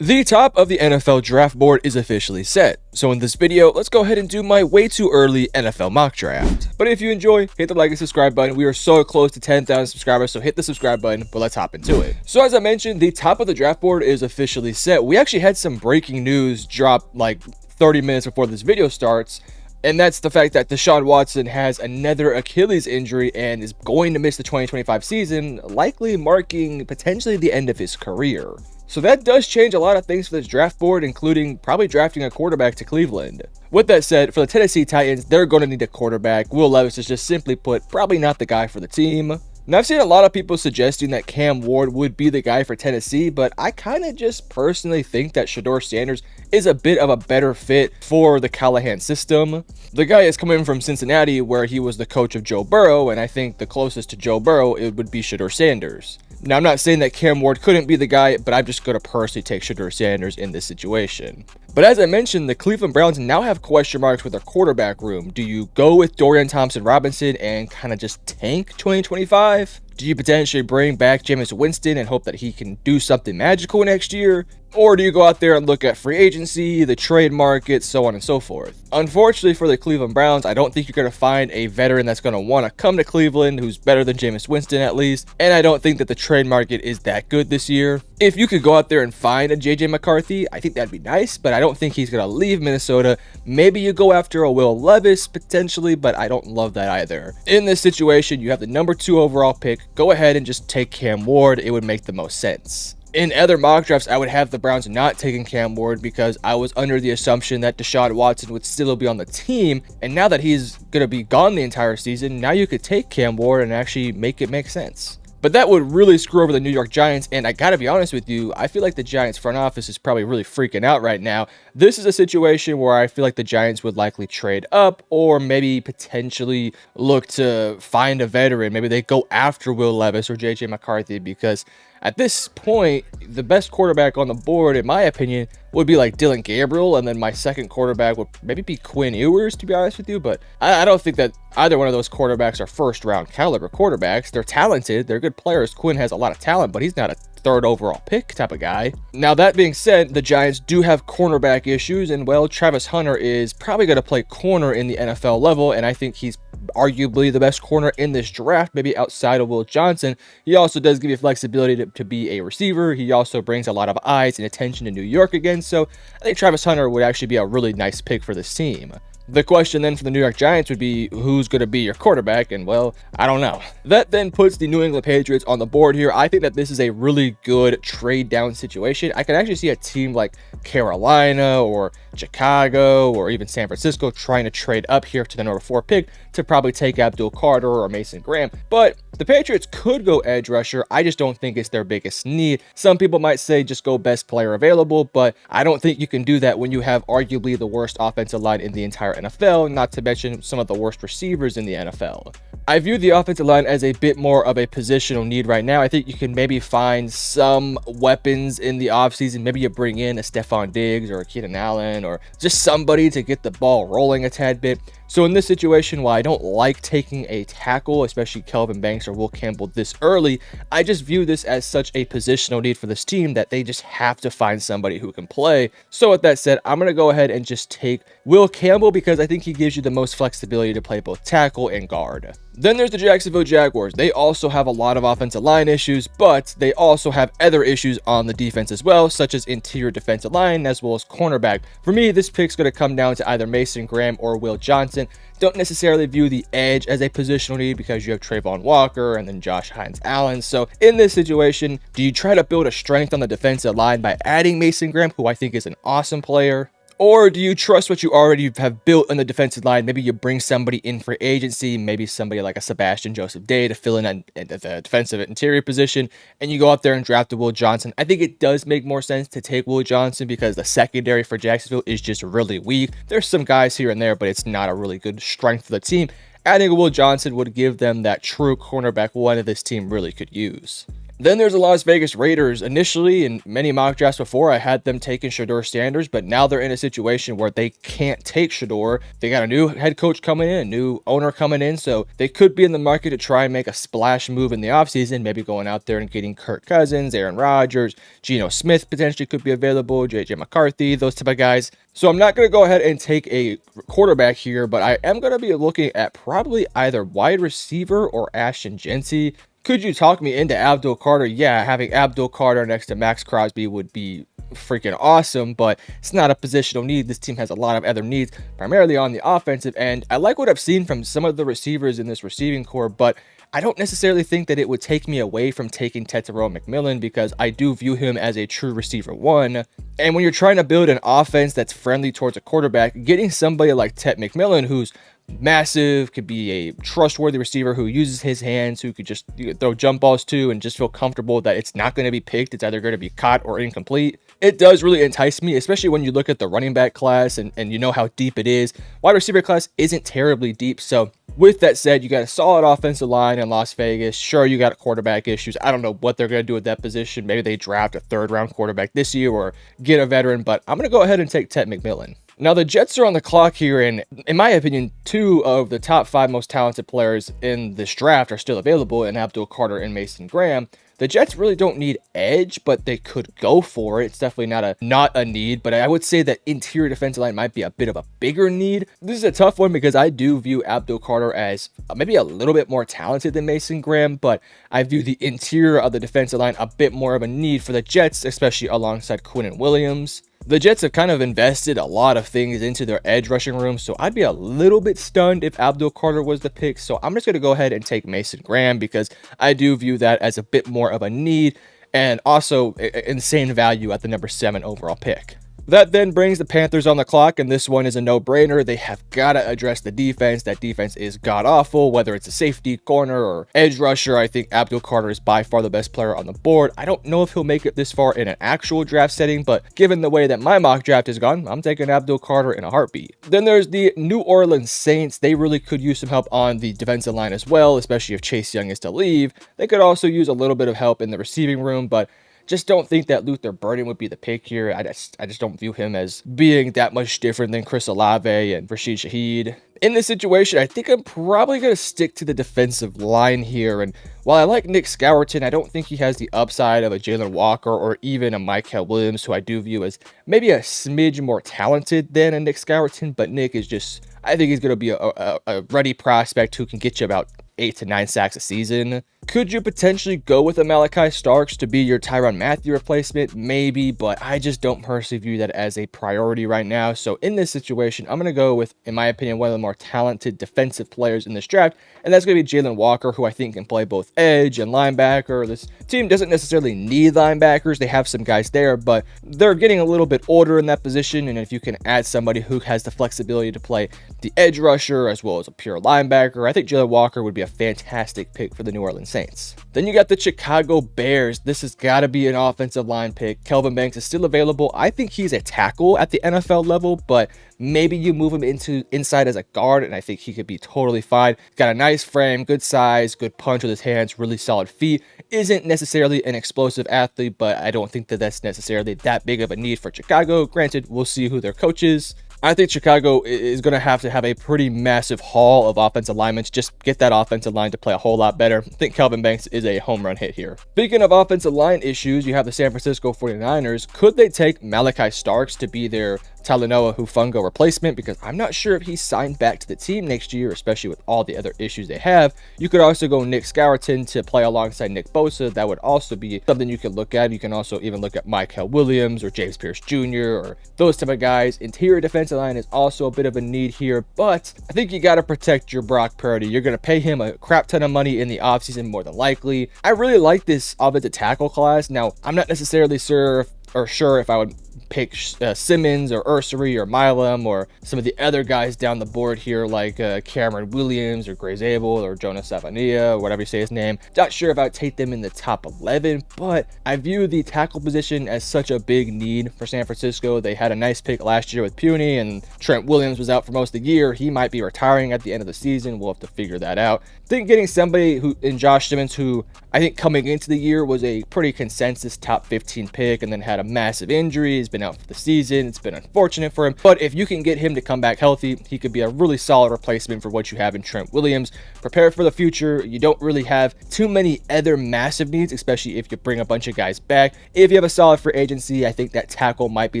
The top of the NFL draft board is officially set, so in this video, let's go ahead and do my way too early NFL mock draft. But if you enjoy, hit the like and subscribe button. We are so close to 10,000 subscribers, so hit the subscribe button, but let's hop into it. So as I mentioned, the top of the draft board is officially set. We actually had some breaking news drop like 30 minutes before this video starts, and that's the fact that Deshaun Watson has another Achilles injury and is going to miss the 2025 season, likely marking potentially the end of his career. So that does change a lot of things for this draft board, including probably drafting a quarterback to Cleveland. With that said, for the Tennessee Titans, they're going to need a quarterback. Will Levis is just simply put, probably not the guy for the team. Now, I've seen a lot of people suggesting that Cam Ward would be the guy for Tennessee, but I kind of just personally think that Shedeur Sanders is a bit of a better fit for the Callahan system. The guy is coming from Cincinnati, where he was the coach of Joe Burrow, and I think the closest to Joe Burrow, it would be Shedeur Sanders. Now, I'm not saying that Cam Ward couldn't be the guy, but I'm just going to personally take Shedeur Sanders in this situation. But as I mentioned, the Cleveland Browns now have question marks with their quarterback room. Do you go with Dorian Thompson-Robinson and kind of just tank 2025? Do you potentially bring back Jameis Winston and hope that he can do something magical next year? Or do you go out there and look at free agency, the trade market, so on and so forth? Unfortunately for the Cleveland Browns, I don't think you're going to find a veteran that's going to want to come to Cleveland who's better than Jameis Winston at least, and I don't think that the trade market is that good this year. If you could go out there and find a JJ McCarthy, I think that'd be nice, but I don't think he's going to leave Minnesota. Maybe you go after a Will Levis potentially, but I don't love that either. In this situation, you have the number 2 overall pick. Go ahead and just take Cam Ward. It would make the most sense. In other mock drafts, I would have the Browns not taking Cam Ward because I was under the assumption that Deshaun Watson would still be on the team. And now that he's going to be gone the entire season, now you could take Cam Ward and actually make it make sense. But that would really screw over the New York Giants, and I gotta be honest with you, I feel like the Giants front office is probably really freaking out right now. This is a situation where I feel like the Giants would likely trade up, or maybe potentially look to find a veteran. Maybe they go after Will Levis or JJ McCarthy, because at this point, the best quarterback on the board, in my opinion, would be like Dylan Gabriel, and then my second quarterback would maybe be Quinn Ewers, to be honest with you. But I don't think that either one of those quarterbacks are first-round caliber quarterbacks. They're talented. They're good players. Quinn has a lot of talent, but he's not a third overall pick type of guy. Now, that being said, the Giants do have cornerback issues, and well, Travis Hunter is probably going to play corner in the NFL level, and I think he's arguably the best corner in this draft, maybe outside of Will Johnson. He also does give you flexibility to be a receiver. He also brings a lot of eyes and attention to New York again, so I think Travis Hunter would actually be a really nice pick for this team. The question then for the New York Giants would be, who's going to be your quarterback? And well, I don't know. That then puts the New England Patriots on the board here. I think that this is a really good trade down situation. I can actually see a team like Carolina or Chicago or even San Francisco trying to trade up here to the number 4 pick to probably take Abdul Carter or Mason Graham. But the Patriots could go edge rusher. I just don't think it's their biggest need. Some people might say just go best player available, but I don't think you can do that when you have arguably the worst offensive line in the entire NFL, not to mention some of the worst receivers in the NFL. I view the offensive line as a bit more of a positional need right now. I think you can maybe find some weapons in the offseason. Maybe you bring in a Stephon Diggs or a Keenan Allen or just somebody to get the ball rolling a tad bit. So in this situation, while I don't like taking a tackle, especially Kelvin Banks or Will Campbell this early, I just view this as such a positional need for this team that they just have to find somebody who can play. So with that said, I'm going to go ahead and just take Will Campbell because I think he gives you the most flexibility to play both tackle and guard. Then there's the Jacksonville Jaguars. They also have a lot of offensive line issues, but they also have other issues on the defense as well, such as interior defensive line as well as cornerback. For me, this pick's going to come down to either Mason Graham or Will Johnson. Don't necessarily view the edge as a positional need because you have Trayvon Walker and then Josh Hines-Allen. So in this situation, do you try to build a strength on the defensive line by adding Mason Graham, who I think is an awesome player? Or do you trust what you already have built on the defensive line? Maybe you bring somebody in for agency, maybe somebody like a Sebastian Joseph Day to fill in at the defensive interior position, and you go out there and draft a Will Johnson. I think it does make more sense to take Will Johnson because the secondary for Jacksonville is just really weak. There's some guys here and there, but it's not a really good strength for the team. Adding a Will Johnson would give them that true cornerback one that this team really could use. Then there's the Las Vegas Raiders. Initially, in many mock drafts before, I had them taking Shedeur Sanders, but now they're in a situation where they can't take Shedeur. They got a new head coach coming in, a new owner coming in, so they could be in the market to try and make a splash move in the offseason, maybe going out there and getting Kirk Cousins, Aaron Rodgers, Geno Smith potentially could be available, JJ McCarthy, those type of guys. So I'm not going to go ahead and take a quarterback here, but I am going to be looking at probably either wide receiver or Ashton Genty. Could you talk me into Abdul Carter? Yeah, having Abdul Carter next to Max Crosby would be freaking awesome, but it's not a positional need. This team has a lot of other needs, primarily on the offensive end. I like what I've seen from some of the receivers in this receiving core, but I don't necessarily think that it would take me away from taking Tetairoa McMillan, because I do view him as a true receiver one. And when you're trying to build an offense that's friendly towards a quarterback, getting somebody like Tet McMillan, who's massive, could be a trustworthy receiver who uses his hands, who could just throw jump balls to and just feel comfortable that it's not going to be picked, it's either going to be caught or incomplete. It does really entice me, especially when you look at the running back class and you know how deep it is. Wide receiver class isn't terribly deep, so with that said, you got a solid offensive line in Las Vegas. Sure, you got quarterback issues. I don't know what they're going to do at that position. Maybe they draft a third-round quarterback this year or get a veteran, but I'm going to go ahead and take Tet McMillan. Now, the Jets are on the clock here, and in my opinion, 2 of the top 5 most talented players in this draft are still available in Abdul Carter and Mason Graham. The Jets really don't need edge, but they could go for it. It's definitely not a need, but I would say that interior defensive line might be a bit of a bigger need. This is a tough one because I do view Abdul Carter as maybe a little bit more talented than Mason Graham, but I view the interior of the defensive line a bit more of a need for the Jets, especially alongside Quinnen Williams. The Jets have kind of invested a lot of things into their edge rushing room, so I'd be a little bit stunned if Abdul Carter was the pick. So I'm just going to go ahead and take Mason Graham because I do view that as a bit more of a need and also insane value at the number 7 overall pick. That then brings the Panthers on the clock, and this one is a no-brainer. They have got to address the defense. That defense is god-awful, whether it's a safety, corner, or edge rusher. I think Abdul Carter is by far the best player on the board. I don't know if he'll make it this far in an actual draft setting, but given the way that my mock draft has gone, I'm taking Abdul Carter in a heartbeat. Then there's the New Orleans Saints. They really could use some help on the defensive line as well, especially if Chase Young is to leave. They could also use a little bit of help in the receiving room, but just don't think that Luther Burden would be the pick here. I just don't view him as being that much different than Chris Olave and Rashid Shaheed. In this situation, I think I'm probably going to stick to the defensive line here. And while I like Nick Scourton, I don't think he has the upside of a Jalen Walker or even a Michael Williams, who I do view as maybe a smidge more talented than a Nick Scourton. But Nick is just, I think he's going to be a ready prospect who can get you about 8 to 9 sacks a season. Could you potentially go with a Malachi Starks to be your Tyrann Mathieu replacement? Maybe, but I just don't personally view that as a priority right now. So in this situation, I'm going to go with, in my opinion, one of the more talented defensive players in this draft, and that's going to be Jalen Walker, who I think can play both edge and linebacker. This team doesn't necessarily need linebackers. They have some guys there, but they're getting a little bit older in that position, and if you can add somebody who has the flexibility to play the edge rusher as well as a pure linebacker, I think Jalen Walker would be a fantastic pick for the New Orleans Saints. Then you got the Chicago Bears. This has got to be an offensive line pick. Kelvin Banks is still available. I think he's a tackle at the NFL level, but maybe you move him inside as a guard, and I think he could be totally fine. Got a nice frame, good size, good punch with his hands, really solid feet. Isn't necessarily an explosive athlete, but I don't think that that's necessarily that big of a need for Chicago. Granted, we'll see who their coach is. I think Chicago is going to have a pretty massive haul of offensive linemen to just get that offensive line to play a whole lot better. I think Kelvin Banks is a home run hit here. Speaking of offensive line issues, you have the San Francisco 49ers. Could they take Malachi Starks to be their Talanoa Hufanga replacement? Because I'm not sure if he's signed back to the team next year, especially with all the other issues they have. You could also go Nick Scourton to play alongside Nick Bosa. That would also be something you could look at. You can also even look at Michael Williams or James Pierce Jr. or those type of guys. Interior defensive line is also a bit of a need here, but I think you got to protect your Brock Purdy. You're going to pay him a crap ton of money in the offseason more than likely. I really like this offensive tackle class. Now, I'm not necessarily sure if I would pick Simmons or Ursery or Milam or some of the other guys down the board here like Cameron Williams or Gray Zabel or Jonas Savania, whatever you say his name. Not sure if I would take them in the top 11, but I view the tackle position as such a big need for San Francisco. They had a nice pick last year with Puny, and Trent Williams was out for most of the year. He might be retiring at the end of the season. We'll have to figure that out. think getting somebody who in Josh Simmons, who I think coming into the year was a pretty consensus top 15 pick and then had a massive injury, he's been out for the season, it's been unfortunate for him, but if you can get him to come back healthy, he could be a really solid replacement for what you have in Trent Williams. Prepare for the future. You don't really have too many other massive needs, especially if you bring a bunch of guys back. If you have a solid free agency, I think that tackle might be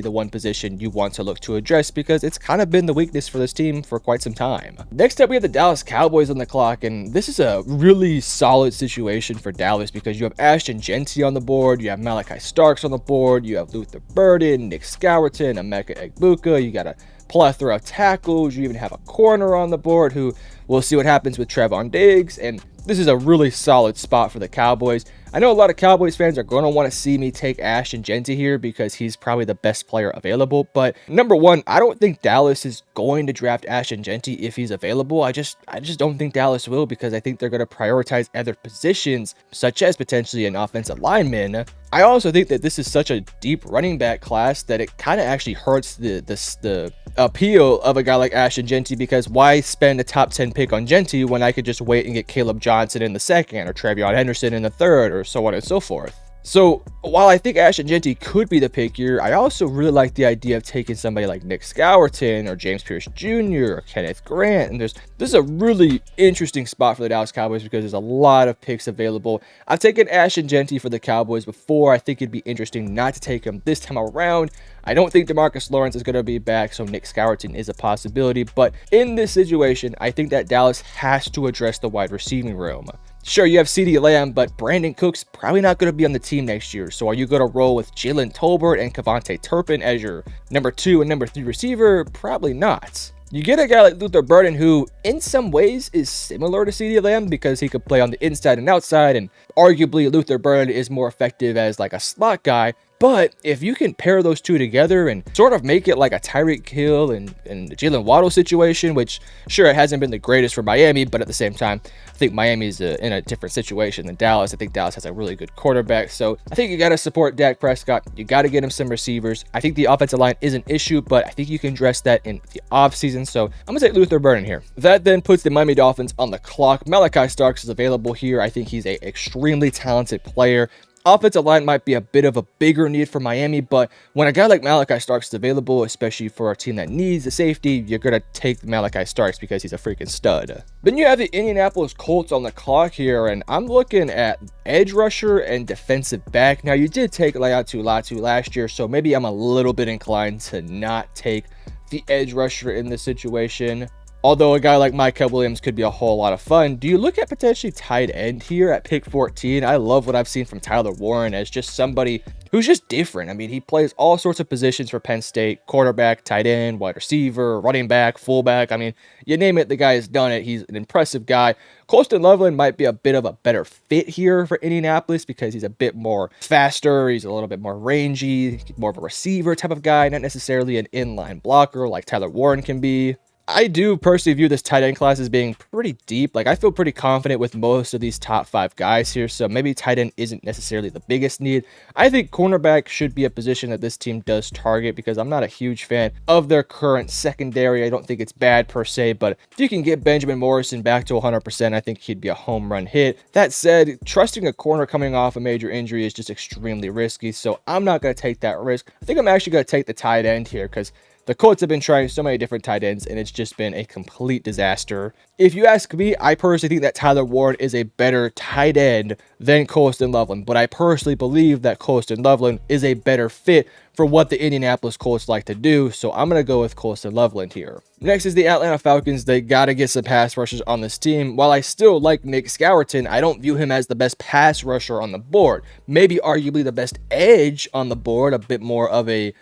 the one position you want to look to address because it's kind of been the weakness for this team for quite some time. Next up, we have the Dallas Cowboys on the clock, and this is a really solid situation for Dallas because you have Ashton Jeanty on the board, you have Malachi Starks on the board, you have Luther Burden, Nick Scourton, Emeka Egbuka, you got a plethora of tackles, you even have a corner on the board who we'll see what happens with Trevon Diggs, and this is a really solid spot for the Cowboys. I know a lot of Cowboys fans are going to want to see me take Ashton Jeanty here because he's probably the best player available. But number one, I don't think Dallas is going to draft Ashton Jeanty if he's available. I just don't think Dallas will because I think they're going to prioritize other positions, such as potentially an offensive lineman. I also think that this is such a deep running back class that it kind of actually hurts the appeal of a guy like Ashton Jeanty because why spend a top 10 pick on Jeanty when I could just wait and get Caleb Johnson in the second or Travion Henderson in the third or so on and so forth. So while I think Ashton Jeanty could be the pick here, I also really like the idea of taking somebody like Nick Scourton or James Pierce Jr. or Kenneth Grant. And this is a really interesting spot for the Dallas Cowboys because there's a lot of picks available. I've taken Ashton Jeanty for the Cowboys before. I think it'd be interesting not to take him this time around. I don't think DeMarcus Lawrence is going to be back, so Nick Scourton is a possibility. But in this situation, I think that Dallas has to address the wide receiving room. Sure, you have CeeDee Lamb, but Brandon Cooks probably not going to be on the team next year. So are you going to roll with Jalen Tolbert and Kevontae Turpin as your number 2 and number 3 receiver? Probably not. You get a guy like Luther Burden who in some ways is similar to CeeDee Lamb because he could play on the inside and outside, and arguably Luther Burden is more effective as like a slot guy. But if you can pair those two together and sort of make it like a Tyreek Hill and Jalen Waddle situation, which sure it hasn't been the greatest for Miami, but at the same time, I think Miami's in a different situation than Dallas. I think Dallas has a really good quarterback. So I think you got to support Dak Prescott. You got to get him some receivers. I think the offensive line is an issue, but I think you can address that in the offseason. So I'm going to take Luther Burden here. That then puts the Miami Dolphins on the clock. Malachi Starks is available here. I think he's an extremely talented player. Offensive line might be a bit of a bigger need for Miami, but when a guy like Malachi Starks is available, especially for a team that needs a safety, you're going to take Malachi Starks because he's a freaking stud. Then you have the Indianapolis Colts on the clock here, and I'm looking at edge rusher and defensive back. Now, you did take Laiatu Latu last year, so maybe I'm a little bit inclined to not take the edge rusher in this situation. Although a guy like Micah Williams could be a whole lot of fun. Do you look at potentially tight end here at pick 14? I love what I've seen from Tyler Warren as just somebody who's just different. I mean, he plays all sorts of positions for Penn State: quarterback, tight end, wide receiver, running back, fullback. I mean, you name it, the guy has done it. He's an impressive guy. Colston Loveland might be a bit of a better fit here for Indianapolis because he's a bit more faster. He's a little bit more rangy, more of a receiver type of guy, not necessarily an inline blocker like Tyler Warren can be. I do personally view this tight end class as being pretty deep. Like, I feel pretty confident with most of these top 5 guys here, so maybe tight end isn't necessarily the biggest need. I think cornerback should be a position that this team does target because I'm not a huge fan of their current secondary. I don't think it's bad per se, but if you can get Benjamin Morrison back to 100%, I think he'd be a home run hit. That said, trusting a corner coming off a major injury is just extremely risky, so I'm not going to take that risk. I think I'm actually going to take the tight end here because the Colts have been trying so many different tight ends, and it's just been a complete disaster. If you ask me, I personally think that Tyler Ward is a better tight end than Colston Loveland, but I personally believe that Colston Loveland is a better fit for what the Indianapolis Colts like to do, so I'm going to go with Colston Loveland here. Next is the Atlanta Falcons. They got to get some pass rushers on this team. While I still like Nick Scourton, I don't view him as the best pass rusher on the board. Maybe arguably the best edge on the board, a bit more of a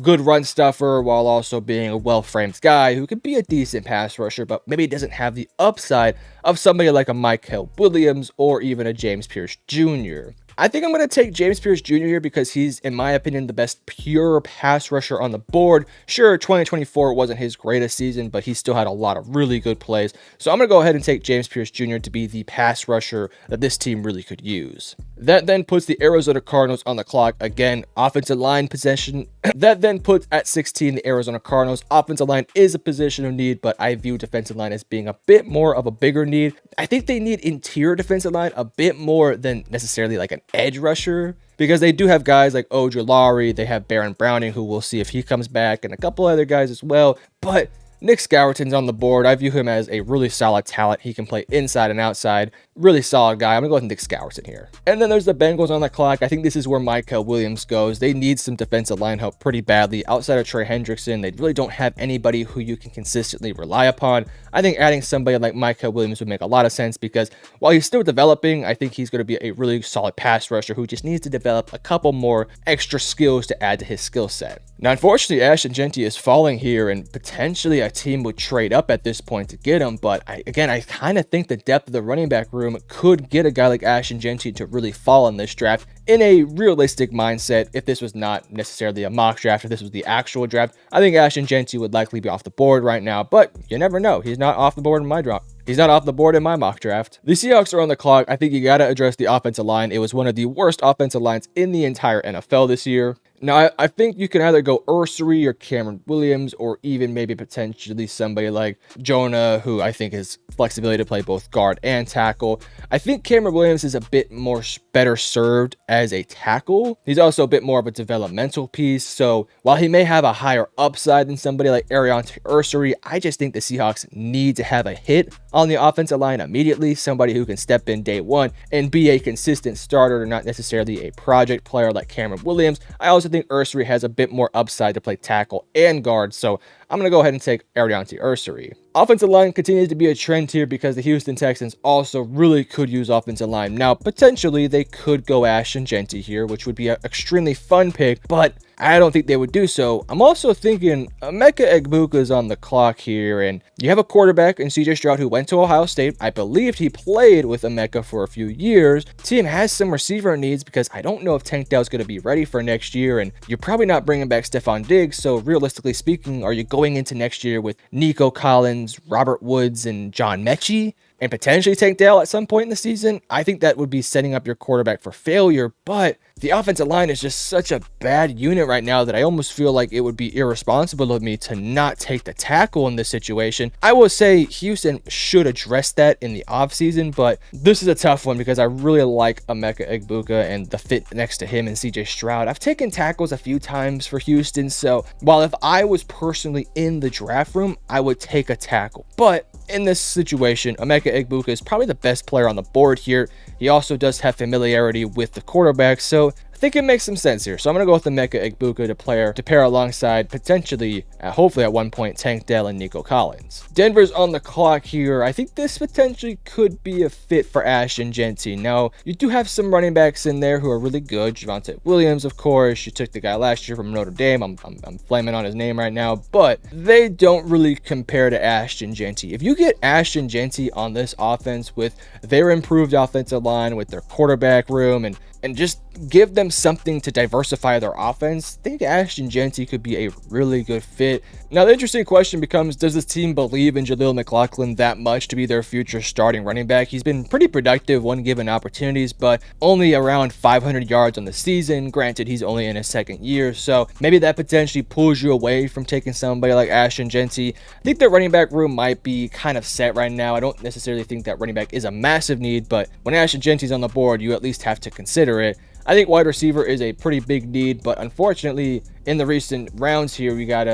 good run stuffer while also being a well-framed guy who could be a decent pass rusher, but maybe doesn't have the upside of somebody like a Micah Williams or even a James Pierce Jr. I think I'm going to take James Pierce Jr. here because he's, in my opinion, the best pure pass rusher on the board. Sure, 2024 wasn't his greatest season, but he still had a lot of really good plays. So I'm going to go ahead and take James Pierce Jr. to be the pass rusher that this team really could use. That then puts the Arizona Cardinals on the clock. Again, offensive line possession. That then puts at 16 the Arizona Cardinals. Offensive line is a position of need, but I view defensive line as being a bit more of a bigger need. I think they need interior defensive line a bit more than necessarily like an edge rusher, because they do have guys like Ojulari, they have Baron Browning, who we'll see if he comes back, and a couple other guys as well. But Nick Scourton's on the board. I view him as a really solid talent. He can play inside and outside. Really solid guy. I'm going to go with Nick Scourton here. And then there's the Bengals on the clock. I think this is where Micah Williams goes. They need some defensive line help pretty badly. Outside of Trey Hendrickson, they really don't have anybody who you can consistently rely upon. I think adding somebody like Micah Williams would make a lot of sense because while he's still developing, I think he's going to be a really solid pass rusher who just needs to develop a couple more extra skills to add to his skill set. Now, unfortunately, Ashton Jeanty is falling here, and potentially a team would trade up at this point to get him. But I kind of think the depth of the running back room could get a guy like Ashton Jeanty to really fall in this draft. In a realistic mindset, if this was not necessarily a mock draft, if this was the actual draft, I think Ashton Jeanty would likely be off the board right now. But you never know. He's not off the board in my draft. He's not off the board in my mock draft. The Seahawks are on the clock. I think you got to address the offensive line. It was one of the worst offensive lines in the entire NFL this year. Now, I think you can either go Ursery or Cameron Williams, or even maybe potentially somebody like Jonah, who I think has flexibility to play both guard and tackle. I think Cameron Williams is a bit more better served as a tackle. He's also a bit more of a developmental piece. So while he may have a higher upside than somebody like Ariante Ursery, I just think the Seahawks need to have a hit on the offensive line immediately. Somebody who can step in day one and be a consistent starter, not necessarily a project player like Cameron Williams. I also think Ursery has a bit more upside to play tackle and guard, so I'm going to go ahead and take Ariante Ursery. Offensive line continues to be a trend here because the Houston Texans also really could use offensive line. Now, potentially, they could go Ashton Jeanty here, which would be an extremely fun pick, but I don't think they would do so. I'm also thinking Emeka Egbuka is on the clock here, and you have a quarterback in CJ Stroud who went to Ohio State. I believed he played with Emeka for a few years. Team has some receiver needs because I don't know if Tank Dell's going to be ready for next year, and you're probably not bringing back Stephon Diggs, so realistically speaking, are you going into next year with Nico Collins, Robert Woods, and John Mechie, and potentially Tank Dell at some point in the season? I think that would be setting up your quarterback for failure, but the offensive line is just such a bad unit right now that I almost feel like it would be irresponsible of me to not take the tackle in this situation. I will say Houston should address that in the offseason, but this is a tough one because I really like Emeka Egbuka and the fit next to him and CJ Stroud. I've taken tackles a few times for Houston, so while if I was personally in the draft room, I would take a tackle. But in this situation, Emeka Egbuka is probably the best player on the board here. He also does have familiarity with the quarterback, so I think it makes some sense here. So I'm going to go with Emeka Egbuka to pair alongside potentially, hopefully at one point, Tank Dell and Nico Collins. Denver's on the clock here. I think this potentially could be a fit for Ashton Jeanty. Now, you do have some running backs in there who are really good. Javonte Williams, of course. You took the guy last year from Notre Dame. I'm flaming on his name right now, but they don't really compare to Ashton Jeanty. If you get Ashton Jeanty on this offense with their improved offensive line, with their quarterback room, and just give them something to diversify their offense, I think Ashton Jeanty could be a really good fit. Now, the interesting question becomes, does this team believe in Jaleel McLaughlin that much to be their future starting running back? He's been pretty productive when given opportunities, but only around 500 yards on the season. Granted, he's only in his second year, so maybe that potentially pulls you away from taking somebody like Ashton Jeanty. I think the running back room might be kind of set right now. I don't necessarily think that running back is a massive need, but when Ashton Jeanty's on the board, you at least have to consider it. I think wide receiver is a pretty big need, but unfortunately, in the recent rounds here, we got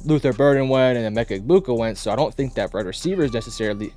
Luther Burden went and Emeka Egbuka went, so I don't think wide receiver is necessarily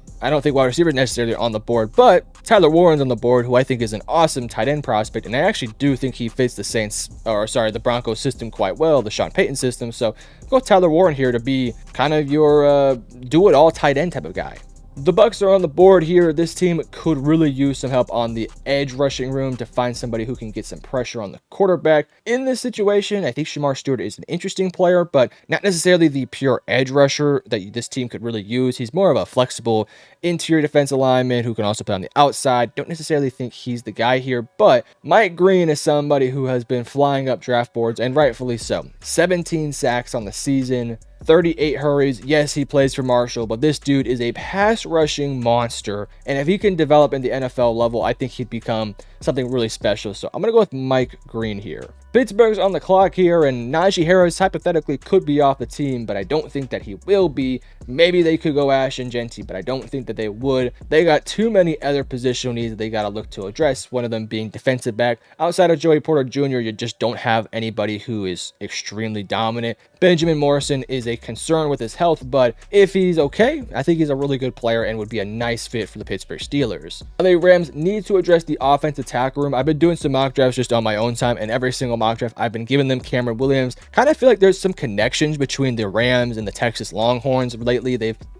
on the board, but Tyler Warren's on the board, who I think is an awesome tight end prospect, and I actually do think he fits the Broncos system quite well, the Sean Payton system, so go with Tyler Warren here to be kind of your do-it-all tight end type of guy. The Bucks are on the board here. This team could really use some help on the edge rushing room to find somebody who can get some pressure on the quarterback. In this situation, I think Shamar Stewart is an interesting player, but not necessarily the pure edge rusher that this team could really use. He's more of a flexible interior defensive lineman who can also play on the outside. Don't necessarily think he's the guy here, but Mike Green is somebody who has been flying up draft boards, and rightfully so. 17 sacks on the season, 38 hurries. Yes, he plays for Marshall, but this dude is a pass rushing monster. And if he can develop in the NFL level, I think he'd become something really special. So I'm going to go with Mike Green here. Pittsburgh's on the clock here, and Najee Harris hypothetically could be off the team, but I don't think that he will be. Maybe they could go Ashton Jeanty, but I don't think that they would. They got too many other positional needs that they got to look to address, one of them being defensive back. Outside of Joey Porter Jr., you just don't have anybody who is extremely dominant. Benjamin Morrison is a concern with his health, but if he's okay, I think he's a really good player and would be a nice fit for the Pittsburgh Steelers. The Rams need to address the offensive tackle room. I've been doing some mock drafts just on my own time, and every single mock draft I've been giving them Cameron Williams. Kind of feel like there's some connections between the Rams and the Texas Longhorns lately.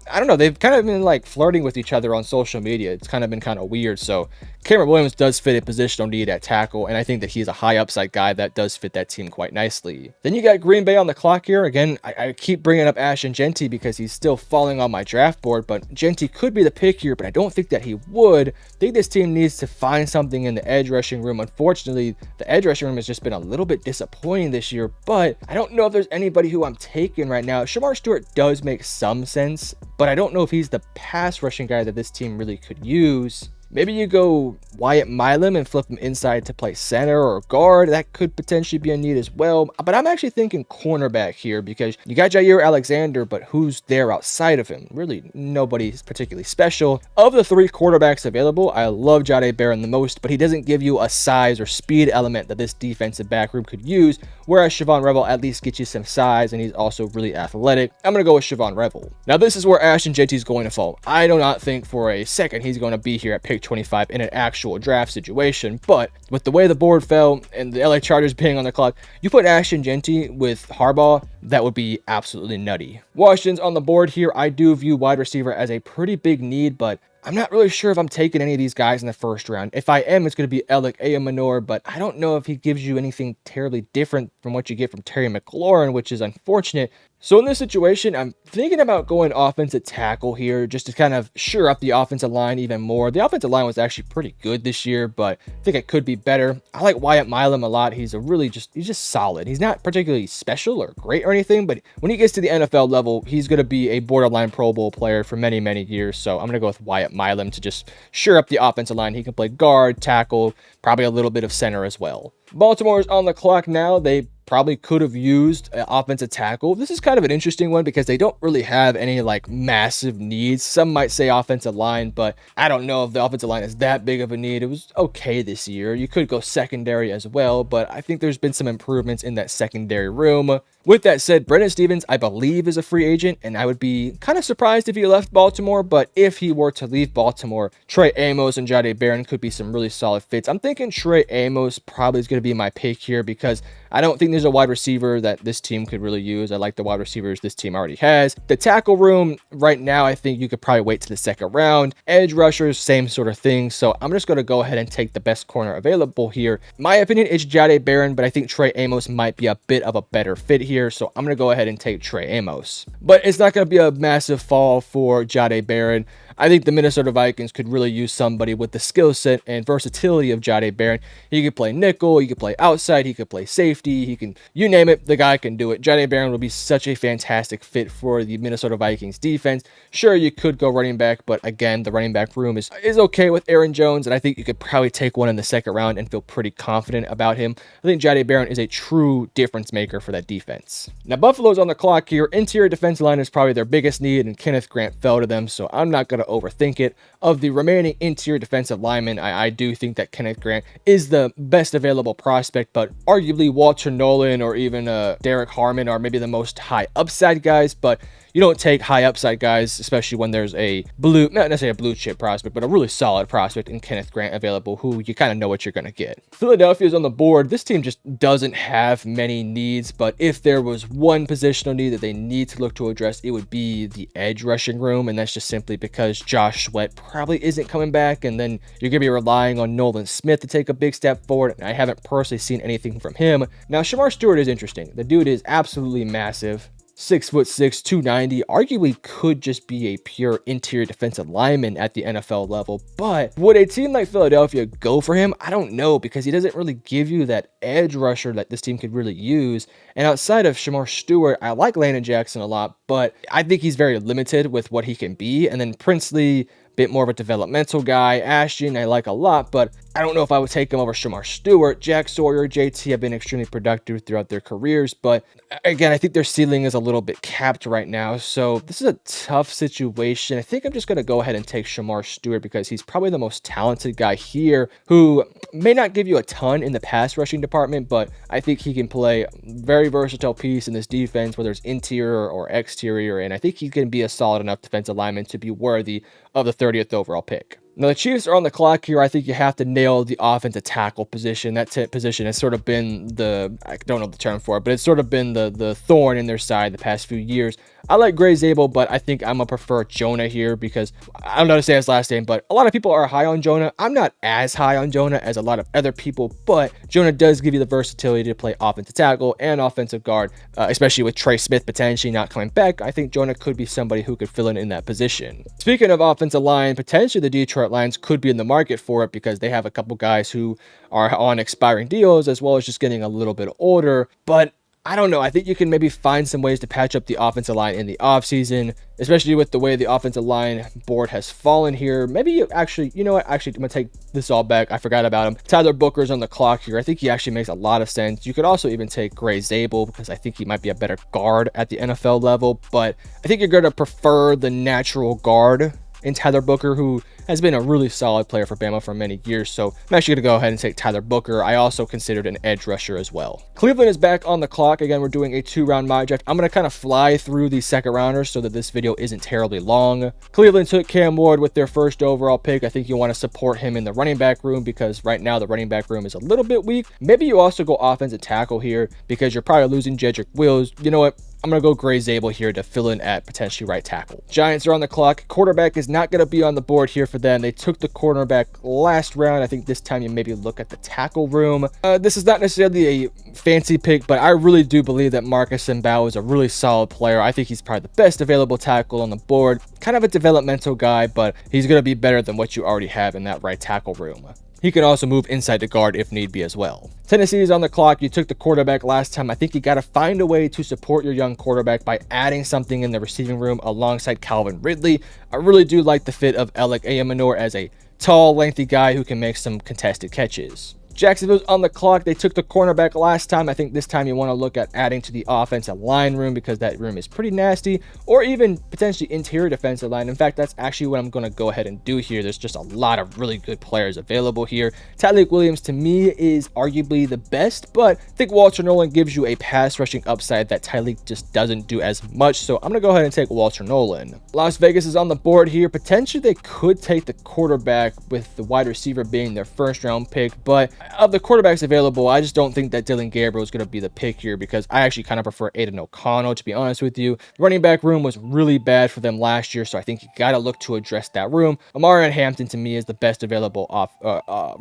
I don't know, they've kind of been like flirting with each other on social media. It's kind of been kind of weird. So Cameron Williams does fit a positional need at tackle, and I think that he's a high upside guy that does fit that team quite nicely. Then you got Green Bay on the clock here. Again, I keep bringing up Ashton Jeanty because he's still falling on my draft board, but Jeanty could be the pick here, but I don't think that he would. I think this team needs to find something in the edge rushing room. Unfortunately, the edge rushing room has just been a little bit disappointing this year, but I don't know if there's anybody who I'm taking right now. Shamar Stewart does make some sense, but I don't know if he's the pass rushing guy that this team really could use. Maybe you go Wyatt Milam and flip him inside to play center or guard. That could potentially be a need as well. But I'm actually thinking cornerback here because you got Jair Alexander, but who's there outside of him? Really, nobody's particularly special. Of the three quarterbacks available, I love Jahdae Barron the most, but he doesn't give you a size or speed element that this defensive back room could use, whereas Siobhan Revel at least gets you some size, and he's also really athletic. I'm going to go with Siobhan Revel. Now, this is where Ashton Jeanty is going to fall. I do not think for a second he's going to be here at pick 25 in an actual draft situation, but with the way the board fell and the LA Chargers being on the clock, you put Ashton Jeanty with Harbaugh, that would be absolutely nutty. Washington's on the board here. I do view wide receiver as a pretty big need, but I'm not really sure if I'm taking any of these guys in the first round. If I am, it's going to be Alec Ayamanor, but I don't know if he gives you anything terribly different from what you get from Terry McLaurin, which is unfortunate. So in this situation, I'm thinking about going offensive tackle here just to kind of shore up the offensive line even more. The offensive line was actually pretty good this year, but I think it could be better. I like Wyatt Milam a lot. He's just solid. He's not particularly special or great or anything, but when he gets to the NFL level, he's going to be a borderline Pro Bowl player for many, many years. So I'm going to go with Wyatt Milam to just shore up the offensive line. He can play guard, tackle, probably a little bit of center as well. Baltimore's on the clock now. They probably could have used an offensive tackle. This is kind of an interesting one because they don't really have any like massive needs. Some might say offensive line, but I don't know if the offensive line is that big of a need. It was okay this year. You could go secondary as well, but I think there's been some improvements in that secondary room. With that said, Brendan Stevens, I believe, is a free agent, and I would be kind of surprised if he left Baltimore, but if he were to leave Baltimore, Trey Amos and Jahdae Barron could be some really solid fits. I'm thinking Trey Amos probably is going to be my pick here because I don't think there's a wide receiver that this team could really use. I like the wide receivers this team already has. The tackle room right now, I think you could probably wait to the second round. Edge rushers, same sort of thing. So I'm just going to go ahead and take the best corner available here. My opinion is Jahdae Barron, but I think Trey Amos might be a bit of a better fit here. So I'm going to go ahead and take Trey Amos. But it's not going to be a massive fall for Jahdae Barron. I think the Minnesota Vikings could really use somebody with the skill set and versatility of Jahdae Barron. He could play nickel, he could play outside, he could play safety, he can, you name it, the guy can do it. Jahdae Barron will be such a fantastic fit for the Minnesota Vikings defense. Sure, you could go running back, but again, the running back room is okay with Aaron Jones, and I think you could probably take one in the second round and feel pretty confident about him. I think Jahdae Barron is a true difference maker for that defense. Now, Buffalo's on the clock here. Interior defensive line is probably their biggest need, and Kenneth Grant fell to them, so I'm not going to overthink it. Of the remaining interior defensive linemen, I do think that Kenneth Grant is the best available prospect, but arguably Walter Nolan or even Derek Harmon are maybe the most high upside guys, but you don't take high upside guys, especially when there's not necessarily a blue chip prospect, but a really solid prospect in Kenneth Grant available, who you kind of know what you're going to get. Philadelphia's on the board. This team just doesn't have many needs, but if there was one positional need that they need to look to address, it would be the edge rushing room, and that's just simply because because Josh Sweat probably isn't coming back, and then you're going to be relying on Nolan Smith to take a big step forward, and I haven't personally seen anything from him. Now, Shamar Stewart is interesting. The dude is absolutely massive. 6'6", 290, arguably could just be a pure interior defensive lineman at the NFL level. But would a team like Philadelphia go for him? I don't know, because he doesn't really give you that edge rusher that this team could really use. And outside of Shamar Stewart, I like Landon Jackson a lot, but I think he's very limited with what he can be. And then Princely, bit more of a developmental guy. Ashton, I like a lot, but I don't know if I would take him over Shamar Stewart. Jack Sawyer, JT have been extremely productive throughout their careers, but again, I think their ceiling is a little bit capped right now, so this is a tough situation. I think I'm just going to go ahead and take Shamar Stewart because he's probably the most talented guy here, who may not give you a ton in the pass rushing department, but I think he can play a very versatile piece in this defense, whether it's interior or exterior, and I think he can be a solid enough defensive lineman to be worthy of the 30th overall pick. Now, the Chiefs are on the clock here. I think you have to nail the offensive tackle position. That position has sort of been I don't know the term for it, but it's sort of been the thorn in their side the past few years. I like Gray Zabel, but I think I'm going to prefer Jonah here because I don't know how to say his last name, but a lot of people are high on Jonah. I'm not as high on Jonah as a lot of other people, but Jonah does give you the versatility to play offensive tackle and offensive guard, especially with Trey Smith potentially not coming back. I think Jonah could be somebody who could fill in that position. Speaking of offensive line, potentially the Detroit Lions could be in the market for it because they have a couple guys who are on expiring deals as well as just getting a little bit older, but I don't know. I think you can maybe find some ways to patch up the offensive line in the offseason, especially with the way the offensive line board has fallen here. Maybe you actually, you know what? Actually, I'm going to take this all back. I forgot about him. Tyler Booker's on the clock here. I think he actually makes a lot of sense. You could also even take Gray Zabel because I think he might be a better guard at the NFL level, but I think you're going to prefer the natural guard in Tyler Booker, who has been a really solid player for Bama for many years, so I'm actually going to go ahead and take Tyler Booker. I also considered an edge rusher as well. Cleveland is back on the clock. Again, we're doing a 2-round mock draft. I'm going to kind of fly through these second rounders so that this video isn't terribly long. Cleveland took Cam Ward with their first overall pick. I think you want to support him in the running back room because right now the running back room is a little bit weak. Maybe you also go offensive tackle here because you're probably losing Jedrick Wills. You know what? I'm going to go Gray Zabel here to fill in at potentially right tackle. Giants are on the clock. Quarterback is not going to be on the board here for them. They took the cornerback last round. I think this time you maybe look at the tackle room. This is not necessarily a fancy pick, but I really do believe that Marcus Mbao is a really solid player. I think he's probably the best available tackle on the board. Kind of a developmental guy, but he's going to be better than what you already have in that right tackle room. He can also move inside the guard if need be as well. Tennessee is on the clock. You took the quarterback last time. I think you got to find a way to support your young quarterback by adding something in the receiving room alongside Calvin Ridley. I really do like the fit of Alec Ayamanor as a tall, lengthy guy who can make some contested catches. Jacksonville's on the clock. They took the cornerback last time. I think this time you want to look at adding to the offensive line room because that room is pretty nasty, or even potentially interior defensive line. In fact, that's actually what I'm going to go ahead and do here. There's just a lot of really good players available here. Tyleik Williams, to me, is arguably the best, but I think Walter Nolan gives you a pass rushing upside that Tyleik just doesn't do as much, so I'm going to go ahead and take Walter Nolan. Las Vegas is on the board here. Potentially, they could take the quarterback with the wide receiver being their first round pick, but of the quarterbacks available, I just don't think that Dylan Gabriel is going to be the pick here because I actually kind of prefer Aiden O'Connell, to be honest with you. The running back room was really bad for them last year, so I think you got to look to address that room. Amarian Hampton, to me, is the best available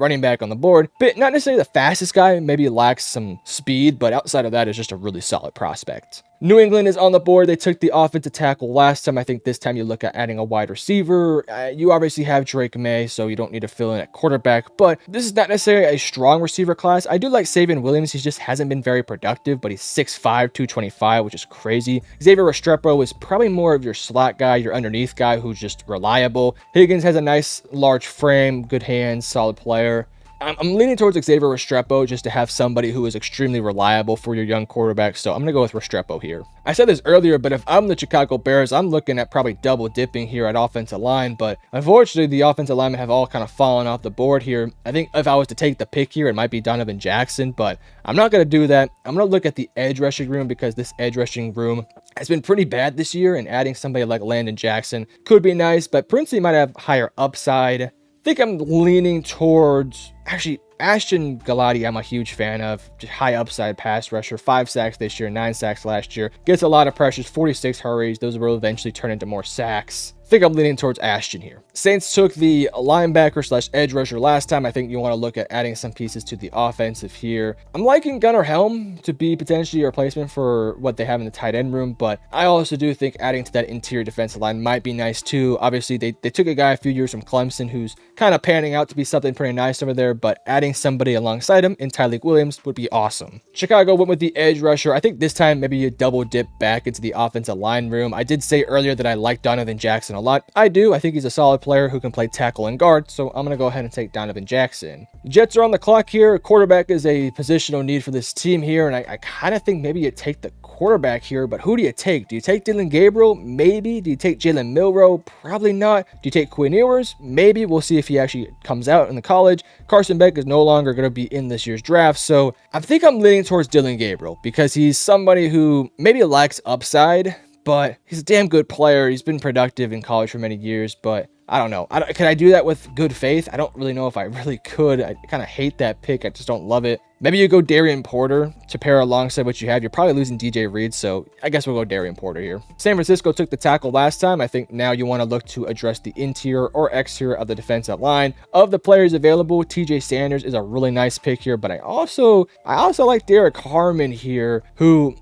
running back on the board, but not necessarily the fastest guy, maybe lacks some speed, but outside of that is just a really solid prospect. New England is on the board. They took the offensive tackle last time. I think this time you look at adding a wide receiver. You obviously have Drake May, so you don't need to fill in at quarterback, but this is not necessarily a strong receiver class. I do like Savion Williams. He just hasn't been very productive, but he's 6'5", 225, which is crazy. Xavier Restrepo is probably more of your slot guy, your underneath guy who's just reliable. Higgins has a nice large frame, good hands, solid player. I'm leaning towards Xavier Restrepo just to have somebody who is extremely reliable for your young quarterback, so I'm going to go with Restrepo here. I said this earlier, but if I'm the Chicago Bears, I'm looking at probably double dipping here at offensive line, but unfortunately, the offensive linemen have all kind of fallen off the board here. I think if I was to take the pick here, it might be Donovan Jackson, but I'm not going to do that. I'm going to look at the edge rushing room because this edge rushing room has been pretty bad this year, and adding somebody like Landon Jackson could be nice, but Princely might have higher upside. I think I'm leaning towards Actually, Ashton Galati, I'm a huge fan of. Just high upside pass rusher, 5 sacks this year, 9 sacks last year. Gets a lot of pressures, 46 hurries. Those will eventually turn into more sacks. I think I'm leaning towards Ashton here. Saints took the linebacker slash edge rusher last time. I think you want to look at adding some pieces to the offensive here. I'm liking Gunnar Helm to be potentially a replacement for what they have in the tight end room, but I also do think adding to that interior defensive line might be nice too. Obviously, they took a guy a few years from Clemson who's kind of panning out to be something pretty nice over there, but adding somebody alongside him in Tyreek Williams would be awesome. Chicago went with the edge rusher. I think this time maybe you double dip back into the offensive line room. I did say earlier that I like Donovan Jackson a lot. I do. I think he's a solid player who can play tackle and guard, so I'm going to go ahead and take Donovan Jackson. Jets are on the clock here. Quarterback is a positional need for this team here, and I kind of think maybe you take the quarterback here, but who do you take? Do you take Dylan Gabriel? Maybe. Do you take Jalen Milroe? Probably not. Do you take Quinn Ewers? Maybe. We'll see if he actually comes out in the college. Carson Beck is no longer going to be in this year's draft, so I think I'm leaning towards Dylan Gabriel because he's somebody who maybe lacks upside, but he's a damn good player. He's been productive in college for many years, but I don't know. Can I do that with good faith? I don't really know if I really could. I kind of hate that pick. I just don't love it. Maybe you go Darian Porter to pair alongside what you have. You're probably losing DJ Reed, so I guess we'll go Darian Porter here. San Francisco took the tackle last time. I think now you want to look to address the interior or exterior of the defensive line. Of the players available, TJ Sanders is a really nice pick here, but I also like Derek Harmon here, who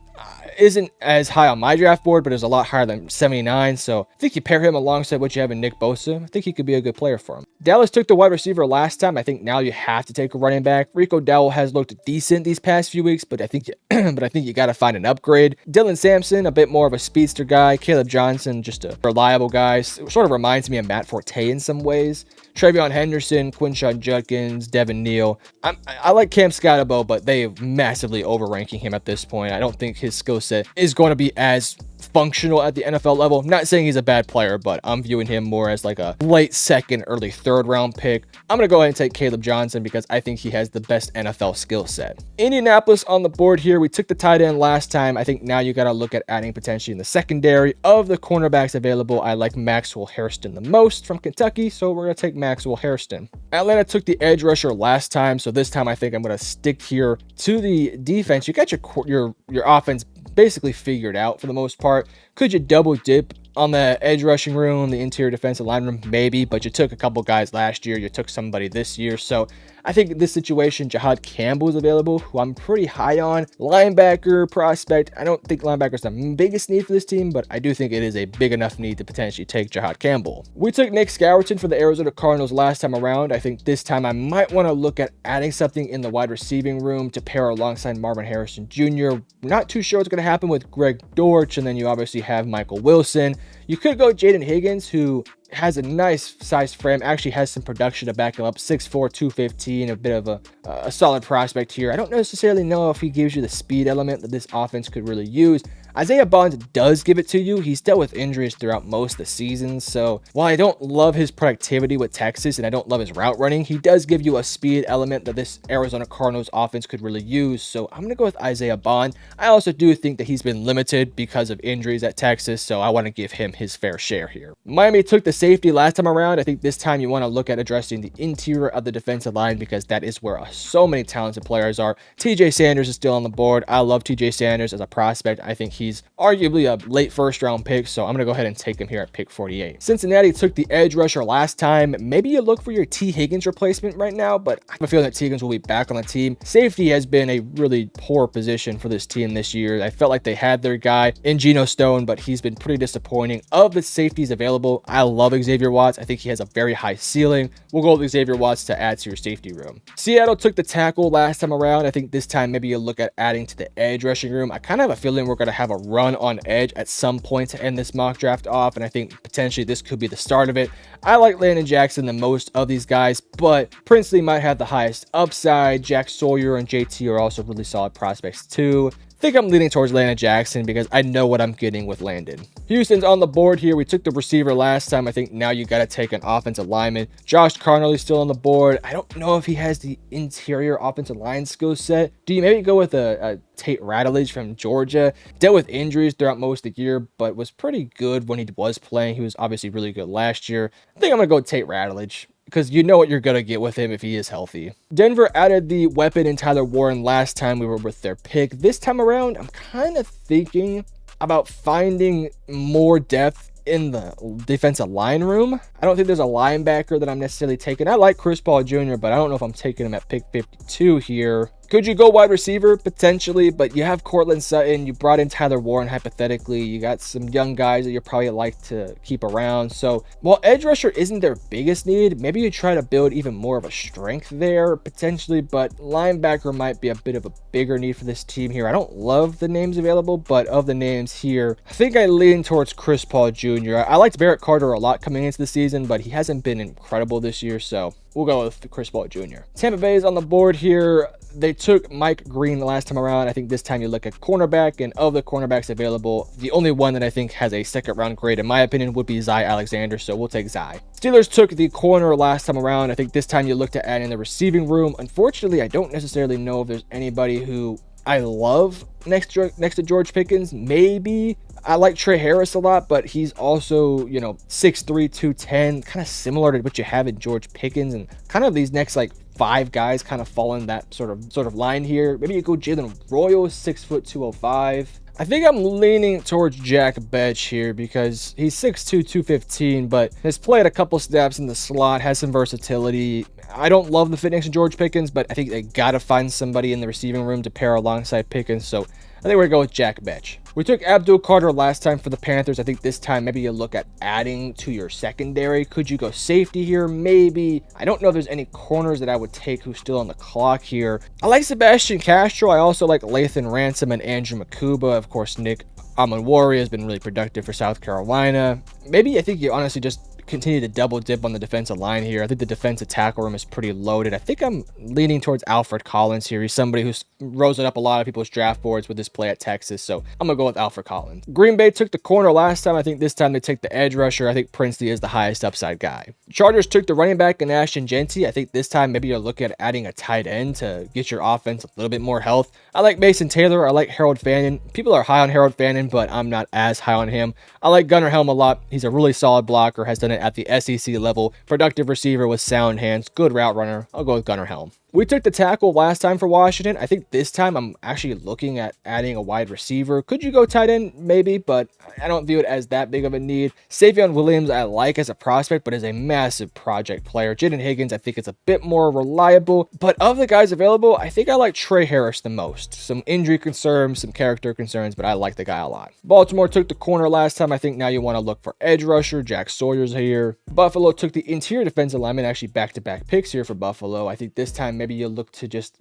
isn't as high on my draft board, but is a lot higher than 79. So I think you pair him alongside what you have in Nick Bosa. I think he could be a good player for him. Dallas took the wide receiver last time. I think now you have to take a running back. Rico Dowell has looked decent these past few weeks, but I think you got to find an upgrade. Dylan Sampson, a bit more of a speedster guy. Caleb Johnson, just a reliable guy. Sort of reminds me of Matt Forte in some ways. Trevion Henderson, Quinshon Judkins, Devin Neal. I like Cam Scotabo, but they are massively overranking him at this point. I don't think his skill set is going to be as functional at the NFL level. I'm not saying he's a bad player, but I'm viewing him more as like a late second, early third round pick. I'm going to go ahead and take Caleb Johnson because I think he has the best NFL skill set. Indianapolis on the board here. We took the tight end last time. I think now you got to look at adding potentially in the secondary. Of the cornerbacks available, I like Maxwell Hairston the most from Kentucky, so we're going to take Maxwell Hairston. Atlanta took the edge rusher last time, so this time I think I'm going to stick here to the defense. You got your offense basically figured out for the most part. Could you double dip on the edge rushing room, the interior defensive line room? Maybe, but you took a couple guys last year. You took somebody this year. So I think in this situation, Jahad Campbell is available, who I'm pretty high on. Linebacker prospect. I don't think linebacker is the biggest need for this team, but I do think it is a big enough need to potentially take Jahad Campbell. We took Nick Scourton for the Arizona Cardinals last time around. I think this time I might want to look at adding something in the wide receiving room to pair alongside Marvin Harrison Jr. Not too sure what's going to happen with Greg Dortch, and then you obviously have Michael Wilson. You could go Jaden Higgins, who has a nice size frame, actually has some production to back him up, 6'4", 215, a bit of a solid prospect here. I don't necessarily know if he gives you the speed element that this offense could really use. Isaiah Bonds does give it to you. He's dealt with injuries throughout most of the season, so while I don't love his productivity with Texas and I don't love his route running, he does give you a speed element that this Arizona Cardinals offense could really use, so I'm going to go with Isaiah Bond. I also do think that he's been limited because of injuries at Texas, so I want to give him his fair share here. Miami took the safety last time around. I think this time you want to look at addressing the interior of the defensive line because that is where so many talented players are. TJ Sanders is still on the board. I love TJ Sanders as a prospect. I think he's arguably a late first round pick, so I'm going to go ahead and take him here at pick 48. Cincinnati took the edge rusher last time. Maybe you look for your T. Higgins replacement right now, but I have a feeling that T. Higgins will be back on the team. Safety has been a really poor position for this team this year. I felt like they had their guy in Geno Stone, but he's been pretty disappointing. Of the safeties available, I love Xavier Watts. I think he has a very high ceiling. We'll go with Xavier Watts to add to your safety room. Seattle took the tackle last time around. I think this time maybe you look at adding to the edge rushing room. I kind of have a feeling we're going to have a run on edge at some point to end this mock draft off, and I think potentially this could be the start of it. I like Landon Jackson the most of these guys, but Princely might have the highest upside. Jack Sawyer and JT are also really solid prospects too. I think I'm leaning towards Landon Jackson because I know what I'm getting with Landon. Houston's on the board here. We took the receiver last time. I think now you got to take an offensive lineman. Josh Carnley's still on the board. I don't know if he has the interior offensive line skill set. Do you maybe go with a Tate Ratledge from Georgia? Dealt with injuries throughout most of the year, but was pretty good when he was playing. He was obviously really good last year. I think I'm going to go Tate Ratledge. because you know what you're going to get with him if he is healthy. Denver added the weapon in Tyler Warren last time we were with their pick. This time around, I'm kind of thinking about finding more depth in the defensive line room. I don't think there's a linebacker that I'm necessarily taking. I like Chris Paul Jr., but I don't know if I'm taking him at pick 52 here. Could you go wide receiver? Potentially, but you have Cortland Sutton. You brought in Tyler Warren, hypothetically. You got some young guys that you probably like to keep around. So while edge rusher isn't their biggest need, maybe you try to build even more of a strength there, potentially, but linebacker might be a bit of a bigger need for this team here. I don't love the names available, but of the names here, I think I lean towards Chris Paul Jr. I liked Barrett Carter a lot coming into the season, but he hasn't been incredible this year, so we'll go with Chris Paul Jr. Tampa Bay is on the board here. They took Mike Green the last time around. I think this time you look at cornerback, and of the cornerbacks available, the only one that I think has a second round grade, in my opinion, would be Zy Alexander, so we'll take Zy. Steelers took the corner last time around. I think this time you look at adding the receiving room. Unfortunately, I don't necessarily know if there's anybody who I love next to George Pickens. Maybe I like Trey Harris a lot, but he's also, 6'3", 210, kind of similar to what you have in George Pickens, and kind of these next like 5 guys kind of fall in that sort of line here. Maybe you go Jalen Royal, 6 foot 205. I think I'm leaning towards Jack Betch here because he's 6'2", 215, but has played a couple snaps in the slot, has some versatility. I don't love the fit next to George Pickens, but I think they got to find somebody in the receiving room to pair alongside Pickens, so I think we're going to go with Jack Betch. We took Abdul Carter last time for the Panthers. I think this time maybe you look at adding to your secondary. Could you go safety here? Maybe. I don't know if there's any corners that I would take who's still on the clock here. I like Sebastian Castro. I also like Lathan Ransom and Andrew Makuba. Of course, Nick Amonwori has been really productive for South Carolina. Maybe I think you honestly just continue to double dip on the defensive line here. I think the defensive tackle room is pretty loaded. I think I'm leaning towards Alfred Collins here. He's somebody who's risen up a lot of people's draft boards with his play at Texas, so I'm gonna go with Alfred Collins. Green Bay took the corner last time. I think this time they take the edge rusher. I think Princely is the highest upside guy. Chargers took the running back in Ashton Genty. I think this time maybe you're looking at adding a tight end to get your offense a little bit more health. I like Mason Taylor. I like Harold Fannin. People are high on Harold Fannin, but I'm not as high on him. I like Gunnar Helm a lot. He's a really solid blocker, has done it at the SEC level. Productive receiver with sound hands, good route runner. I'll go with Gunnar Helm. We took the tackle last time for Washington. I think this time I'm actually looking at adding a wide receiver. Could you go tight end? Maybe, but I don't view it as that big of a need. Savion Williams I like as a prospect, but is a massive project player. Jaden Higgins I think is a bit more reliable, but of the guys available, I think I like Trey Harris the most. Some injury concerns, some character concerns, but I like the guy a lot. Baltimore took the corner last time. I think now you want to look for edge rusher. Jack Sawyer's here. Buffalo took the interior defensive lineman, actually back-to-back picks here for Buffalo. I think this time maybe you look to just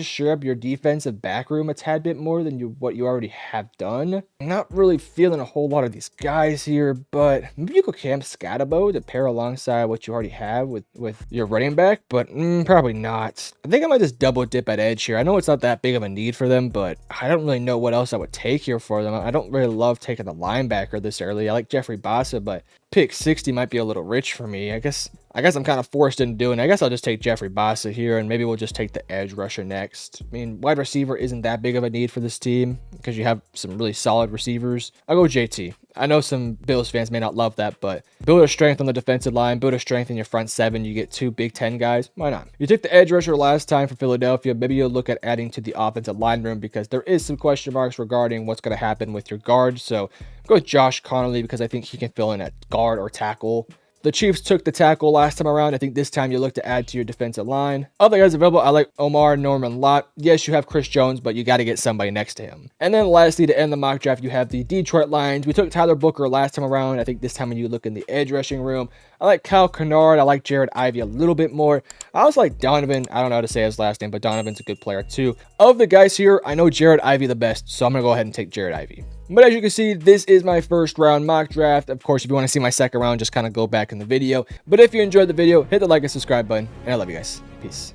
shore up your defensive back room a tad bit more than what you already have done. I'm not really feeling a whole lot of these guys here, but maybe you go Cam Scatabo to pair alongside what you already have with your running back, but probably not. I think I might just double dip at edge here. I know it's not that big of a need for them, but I don't really know what else I would take here for them. I don't really love taking the linebacker this early. I like Jeffrey Bassa, but pick 60 might be a little rich for me. I guess I'm kind of forced into doing it. I guess I'll just take Jeffrey Bassa here, and maybe we'll just take the edge rusher next. I mean, wide receiver isn't that big of a need for this team because you have some really solid receivers. I'll go JT. I know some Bills fans may not love that, but build a strength on the defensive line, build a strength in your front seven. You get 2 Big Ten guys. Why not? You took the edge rusher last time for Philadelphia. Maybe you'll look at adding to the offensive line room because there is some question marks regarding what's going to happen with your guards. So go with Josh Connolly because I think he can fill in at guard or tackle. The Chiefs took the tackle last time around. I think this time you look to add to your defensive line. Other guys available, I like Omar Norman Lott. Yes, you have Chris Jones, but you got to get somebody next to him. And then lastly, to end the mock draft, you have the Detroit Lions. We took Tyler Booker last time around. I think this time when you look in the edge rushing room, I like Kyle Kennard. I like Jared Ivey a little bit more. I also like Donovan. I don't know how to say his last name, but Donovan's a good player too. Of the guys here, I know Jared Ivey the best, so I'm going to go ahead and take Jared Ivey. But as you can see, this is my first round mock draft. Of course, if you want to see my second round, just kind of go back in the video. But if you enjoyed the video, hit the like and subscribe button, and I love you guys. Peace.